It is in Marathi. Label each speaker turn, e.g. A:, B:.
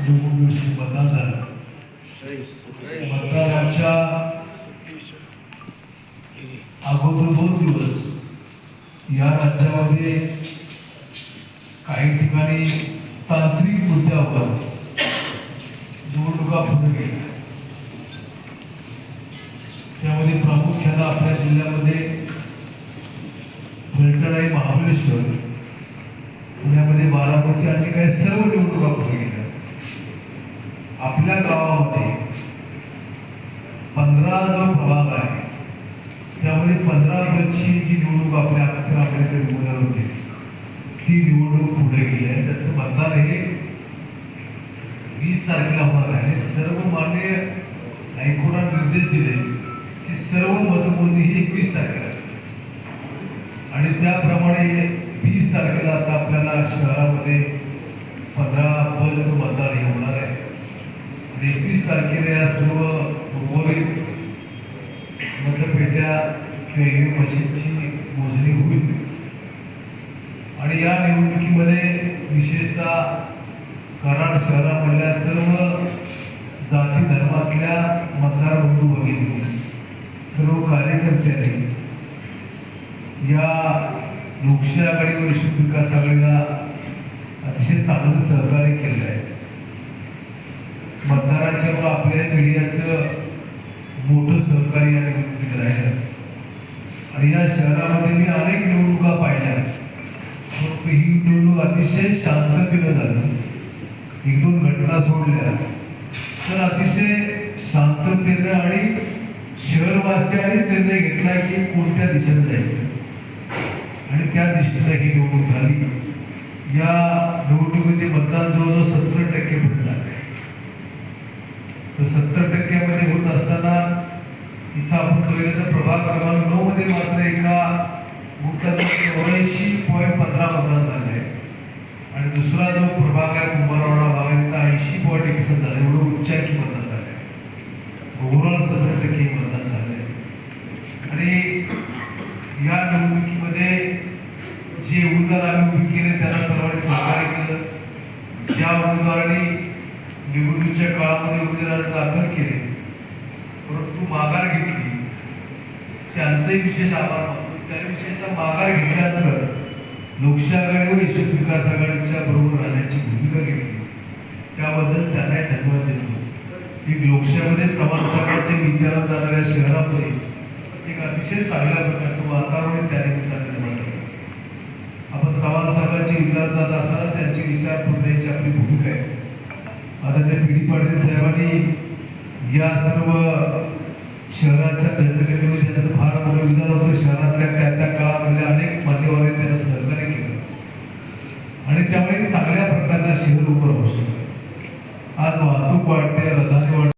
A: दिवशी मतदान झालं. मतदानाच्या अगोदर 2 दिवस या राज्यामध्ये काही ठिकाणी तांत्रिक मुद्द्यावर निवडणुका पुढे गेल्या. त्यामध्ये प्रामुख्याने आपल्या जिल्ह्यामध्ये फलटण आणि महाबळेश्वर, पुण्यामध्ये बारामती आणि काही सर्व निवडणुका पुढे गेल्या. आपल्या गावामध्ये 15 जो प्रभाग आहे त्यामध्ये 15 वर्षी जी निवडणूक आपल्या आपल्याकडे उमेदवार होते ती निवडणूक पुढे गेली आहे. त्याचं मतदान हे 20 तारखेला होणार आहे. सर्व मान्य हायकोर्टाने निर्देश दिले की सर्व मतमोजणी ही 21 तारखेला आणि त्याप्रमाणे 20 तारखेला आता आपल्याला शहरामध्ये 15 बसचं मतदान हे होणार आहे. 21 तारखेला या सर्व उर्वरित मतपेट्या किंवा ईव्हीएम मशीनची मोजणी होईल आणि या निवडणुकीमध्ये विशेषतः कराड शहरामधल्या सर्व जाती धर्मातल्या मतदार बंधू भगिनी, सर्व कार्यकर्त्यांनी या लोकशाही आघाडी व विश्व विकास आघाडीला अतिशय चांगलं सहकार्य केलं आहे. मतदारांच्या आपल्या मीडियाचं मोठं सहकार्य या निवडणुकीत राहिलं आणि या शहरामध्ये मी अनेक निवडणुका पाहिल्या, परंतु ही निवडणूक अतिशय शांततेनं झाली. 1-2 घटना सोडल्या तर अतिशय शांततेनं आणि शहरवासियांनी निर्णय घेतला की कोणत्या दिशेने जायचं आणि त्या दिशेने ही निवडणूक झाली. या निवडणुकीमध्ये मतदान जवळजवळ 70% झाले. तर 70% होत असताना इथं आपण पाहिलं तर प्रभाग क्रमांक 9 मध्ये मात्र एका बुथात 84.15 मतदान झाले आणि दुसरा जो प्रभाग आहे कुंभारवाडा भाग आहे तिथं 80.61 झाले. एवढं उच्चांकी मतदान झाले. ओव्हरऑल 70% मतदान झाले आणि या निवडणुकीमध्ये जे उमेदवार आम्ही उभे केले त्यांना सर्वांनी सहकार्य केलं. ज्या उमेदवारांनी निवडणुकीच्या काळामध्ये उमेदवार दाखल केले परंतु माघार घेतली त्यांचंही विशेष आभार मानतो. त्याने विशेषतः माघार घेतल्यानंतर लोकशाही आघाडी व विश्व विकास आघाडीच्या बरोबर राहण्याची भूमिका घेतली त्याबद्दल त्यांनाही धन्यवाद देतो. एक लोकशाहीमध्ये चव्हाण साहेबांच्या विचारात जाणाऱ्या शहरामध्ये एक अतिशय चांगल्या प्रकारचं वातावरण त्या निमित्ताने निर्माण झालं. आपण चव्हाण साहेबांच्या विचारात जात असताना त्यांचे विचार पुरवण्याची आपली भूमिका आहे. आदरणीय पी.डी. पाटील साहेबांनी या सर्व शहराच्या जनतेमध्ये त्यांचं फार मोठं योगदान होतं. शहरातल्या त्या काळामधल्या अनेक मान्यवरांनी त्यांना सहकार्य केलं आणि त्यामुळे चांगल्या प्रकारचा शहर उभं राहू शकतो. आज वाहतूक वाढते, रस्ते